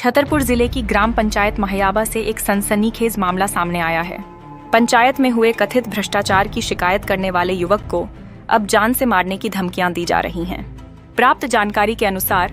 छतरपुर जिले की ग्राम पंचायत महियाबा से एक सनसनीखेज मामला सामने आया है। पंचायत में हुए कथित भ्रष्टाचार की शिकायत करने वाले युवक को अब जान से मारने की धमकियां दी जा रही हैं। प्राप्त जानकारी के अनुसार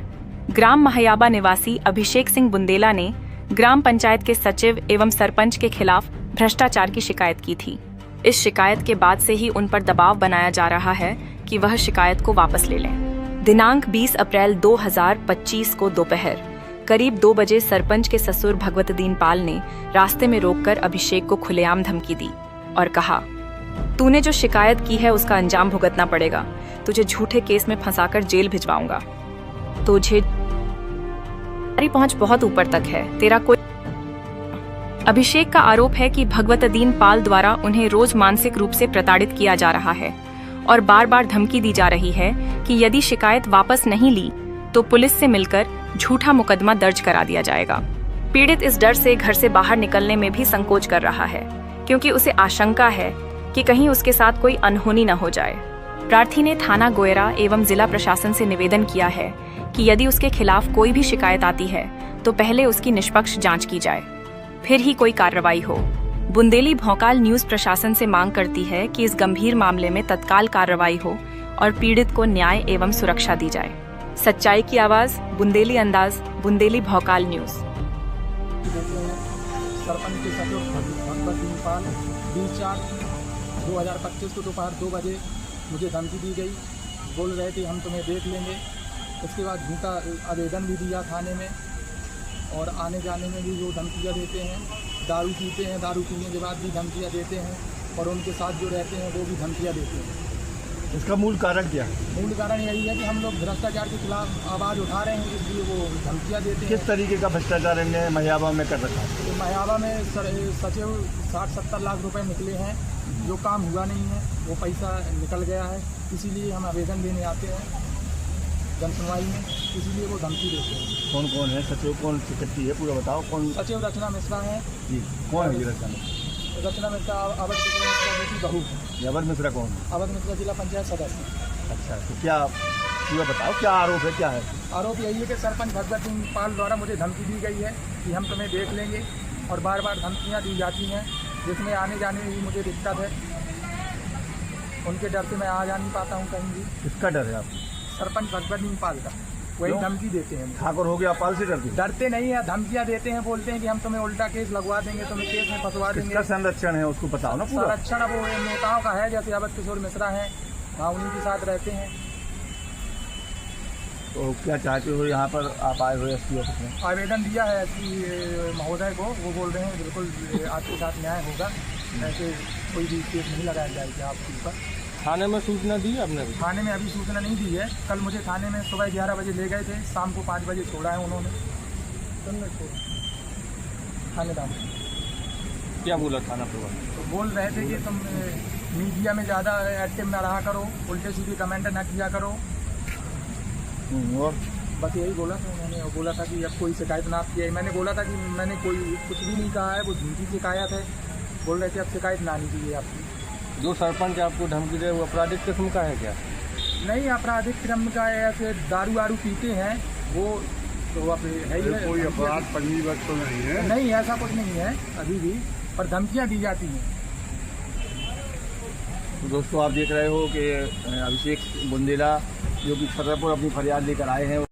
ग्राम महियाबा निवासी अभिषेक सिंह बुंदेला ने ग्राम पंचायत के सचिव एवं सरपंच के खिलाफ भ्रष्टाचार की शिकायत की थी। इस शिकायत के बाद से ही उन पर दबाव बनाया जा रहा है कि वह शिकायत को वापस ले लें। दिनांक 20 अप्रैल 2025 को दोपहर करीब 2 बजे सरपंच के ससुर भगवतदीन पाल ने रास्ते में रोककर अभिषेक को खुलेआम धमकी दी और कहा, तूने जो शिकायत की है उसका अंजाम भुगतना पड़ेगा। तुझे झूठे केस में फंसाकर जेल भिजवाऊंगा। तुझे तेरी पहुंच बहुत ऊपर तक है, तेरा कोई। अभिषेक का आरोप है कि भगवतदीन पाल द्वारा उन्हें रोज मानसिक रूप से प्रताड़ित किया जा रहा है और बार बार धमकी दी जा रही है कि यदि शिकायत वापस नहीं ली तो पुलिस से मिलकर झूठा मुकदमा दर्ज करा दिया जाएगा। पीड़ित इस डर से घर से बाहर निकलने में भी संकोच कर रहा है क्योंकि उसे आशंका है कि कहीं उसके साथ कोई अनहोनी न हो जाए। प्रार्थी ने थाना गोयरा एवं जिला प्रशासन से निवेदन किया है कि यदि उसके खिलाफ कोई भी शिकायत आती है तो पहले उसकी निष्पक्ष जांच की जाए, फिर ही कोई कार्रवाई हो। बुंदेली भौकाल न्यूज प्रशासन से मांग करती है कि इस गंभीर मामले में तत्काल कार्रवाई हो और पीड़ित को न्याय एवं सुरक्षा दी जाए। सच्चाई की आवाज, बुंदेली अंदाज, बुंदेली भौकाल न्यूज। सरपंच के सचिव भगवतदीन पाल 20/4/2025 को दोपहर 2 बजे मुझे धमकी दी गई। बोल रहे थे हम तुम्हें देख लेंगे। उसके बाद झूठा आवेदन भी दिया थाने में और आने जाने में भी जो धमकियाँ देते हैं। दारू पीते हैं, दारू पीने के बाद भी धमकियाँ देते हैं और उनके साथ जो रहते हैं वो भी धमकियाँ देते हैं। इसका मूल कारण क्या है? मूल कारण यही है कि हम लोग भ्रष्टाचार के खिलाफ आवाज़ उठा रहे हैं, इसलिए वो धमकियाँ देते हैं। किस तरीके का भ्रष्टाचार इन्हें महियाबा में कर रखा है? तो महियाबा में सचिव 60-70 लाख रुपए निकले हैं, जो काम हुआ नहीं है, वो पैसा निकल गया है। इसीलिए हम आवेदन देने आते हैं जनसुनवाई में, इसीलिए वो धमकी देते हैं। कौन कौन है सचिव, कौन सेक्रेटरी है, पूरा बताओ। कौन सचिव रचना मिश्रा है जी? कौन है ये रचना मिश्रा? रचना मिश्रा अवध मिश्रा की बहू है। अवध मिश्रा कौन है? अवध मिश्रा जिला पंचायत सदस्य। अच्छा, तो क्या पूरा बताओ, क्या आरोप है, क्या है? आरोप यही है कि सरपंच भगवतदीन पाल द्वारा मुझे धमकी दी गई है कि हम तुम्हें देख लेंगे और बार बार धमकियाँ दी जाती हैं, जिसमें आने जाने में भी मुझे दिक्कत है। उनके डर से मैं आ जा नहीं पाता हूँ कहीं भी। किसका डर है आपको? सरपंच भगवतदीन पाल का। वही धमकी देते हैं। ठाकुर हो गया, पाल से डरते नहीं है, धमकियाँ देते हैं, बोलते हैं कि हम तुम्हें उल्टा केस लगवा देंगे, तुम्हें केस में फंसवा देंगे। किसका संरक्षण है उसको बताओ ना पूरा। संरक्षण वो नेताओं का है, जैसे अवध किशोर मिश्रा हैं, हाँ उन्हीं के साथ रहते हैं। तो क्या चाहते हो यहाँ पर आप आए हुए एसपी ऑफिस में? आवेदन दिया है एसपी महोदय को, वो बोल रहे हैं बिल्कुल आपके साथ न्याय होगा, ऐसे कोई भी केस नहीं लगाया जाएगा आपके ऊपर। थाने में सूचना दी आपने? थाने में अभी सूचना नहीं दी है। कल मुझे थाने में सुबह 11 बजे ले गए थे, शाम को 5 बजे छोड़ा है उन्होंने। थानेदार क्या बोला थाना प्रभारी? तो बोल रहे थे कि तुम मीडिया में ज़्यादा एक्टिव ना रहा करो, उल्टे सीधे कमेंट ना किया करो। और बस यही बोला था उन्होंने। बोला था कि अब कोई शिकायत ना किया। मैंने बोला था कि मैंने कोई कुछ भी नहीं कहा है, वो झूठी शिकायत है। बोल रहे थे अब शिकायत ना नहीं चाहिए आपकी। जो सरपंच आपको धमकी दे वो आपराधिक किस्म का है क्या? नहीं, आपराधिक किस्म का है, ऐसे दारू वारू पीते हैं वो, तो अब है ही है। कोई अपराध पंजीबद्ध तो नहीं है? नहीं, ऐसा कुछ नहीं है अभी भी, पर धमकियाँ दी जाती हैं। तो दोस्तों आप देख रहे हो कि अभिषेक बुंदेला जो कि छतरपुर अपनी फरियाद लेकर आए हैं।